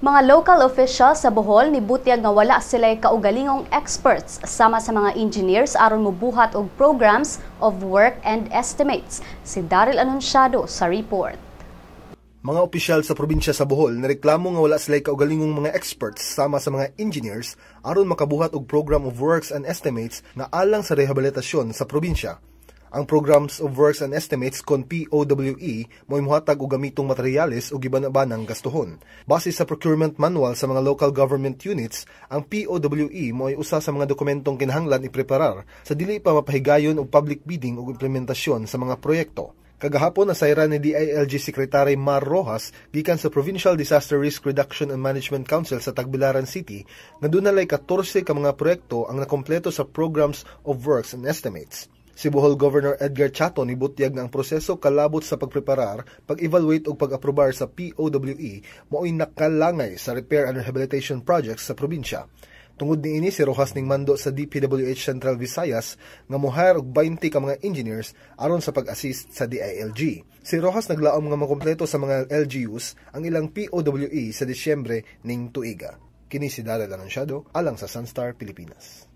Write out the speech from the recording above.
Mga local officials sa Bohol nibutyag nga wala sila'y kaugalingong experts sama sa mga engineers aron mobuhat og programs of work and estimates. Si Daryl Anunciado sa report. Mga opisyal sa probinsya sa Bohol nareklamo nga wala sila'y kaugalingong mga experts sama sa mga engineers aron makabuhat og program of works and estimates nga alang sa rehabilitasyon sa probinsya. Ang Programs of Works and Estimates kon POWE mo'y muhatag og gamitong materyales ug giban-banang gastuhon. Base sa procurement manual sa mga local government units, ang POWE mo'y usa sa mga dokumentong kinahanglan ipreparar sa dili pa mapahigayon og public bidding ug implementasyon sa mga proyekto. Kagahapon nasayra ni DILG Secretary Mar Rojas gikan sa Provincial Disaster Risk Reduction and Management Council sa Tagbilaran City nga dunay 14 ka mga proyekto ang nakompleto sa Programs of Works and Estimates. Si Bohol Governor Edgar Chato nibutyag nga ang proseso kalabot sa pagpreparar, pag-evaluate ug pag-aprobar sa POWE mao'y nakalangay sa repair and rehabilitation projects sa probinsya. Tungod niini si Rojas ning mando sa DPWH Central Visayas nga mohire og 20 ka mga engineers aron sa pag-assist sa DILG. Si Rojas naglaom nga makompleto sa mga LGUs ang ilang POWE sa Disyembre ning tuiga. Kini si Daryl Anunciado alang sa Sunstar Pilipinas.